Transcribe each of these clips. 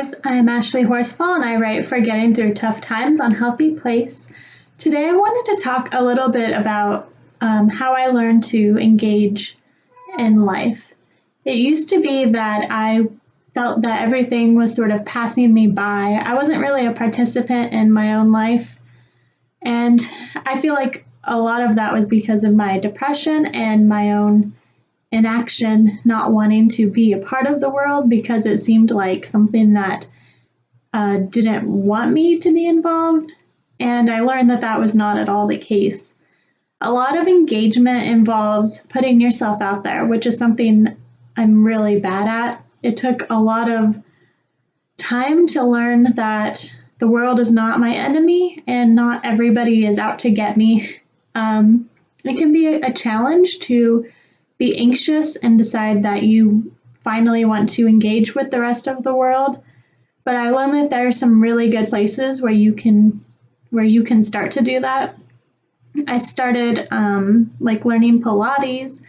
guys, I'm Ashley Horsfall and I write for Getting Through Tough Times on Healthy Place. Today I wanted to talk a little bit about how I learned to engage in life. It used to be that I felt that everything was sort of passing me by. I wasn't really a participant in my own life, and I feel like a lot of that was because of my depression and my own inaction, not wanting to be a part of the world because it seemed like something that didn't want me to be involved. And I learned that that was not at all the case. A lot of engagement involves putting yourself out there, which is something I'm really bad at. It took a lot of time to learn that the world is not my enemy and not everybody is out to get me. It can be a challenge to be anxious and decide that you finally want to engage with the rest of the world. But I learned that there are some really good places where you can start to do that. I started learning Pilates,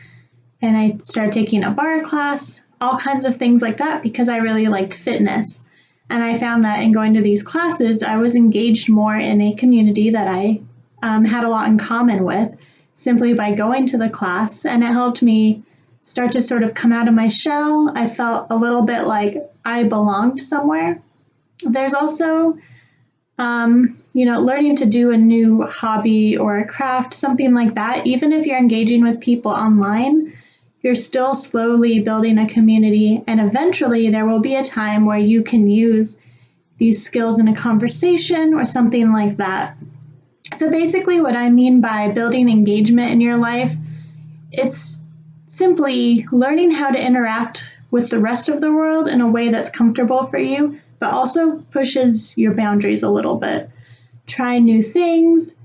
and I started taking a barre class, all kinds of things like that because I really liked fitness. And I found that in going to these classes, I was engaged more in a community that I had a lot in common with, simply by going to the class, and it helped me start to sort of come out of my shell. I felt a little bit like I belonged somewhere. There's also, learning to do a new hobby or a craft, something like that. Even if you're engaging with people online, you're still slowly building a community, and eventually there will be a time where you can use these skills in a conversation or something like that. So basically what I mean by building engagement in your life, it's simply learning how to interact with the rest of the world in a way that's comfortable for you, but also pushes your boundaries a little bit. Try new things,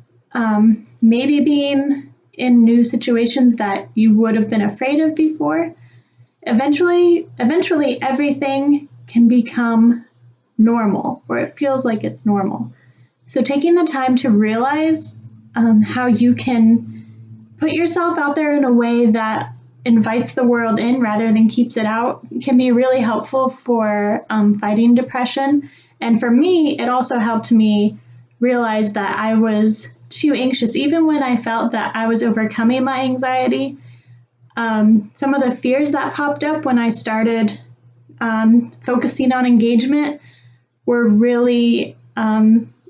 maybe being in new situations that you would have been afraid of before. Eventually everything can become normal, or it feels like it's normal. So taking the time to realize how you can put yourself out there in a way that invites the world in rather than keeps it out can be really helpful for fighting depression. And for me, it also helped me realize that I was too anxious. Even when I felt that I was overcoming my anxiety, some of the fears that popped up when I started focusing on engagement were really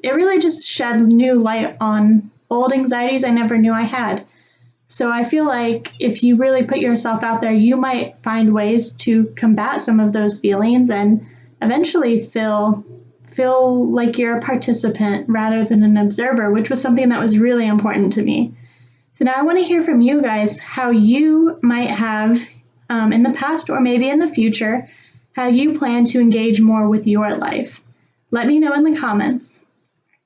it really just shed new light on old anxieties I never knew I had. So I feel like if you really put yourself out there, you might find ways to combat some of those feelings and eventually feel like you're a participant rather than an observer, which was something that was really important to me. So now I want to hear from you guys how you might have in the past or maybe in the future, how you plan to engage more with your life. Let me know in the comments.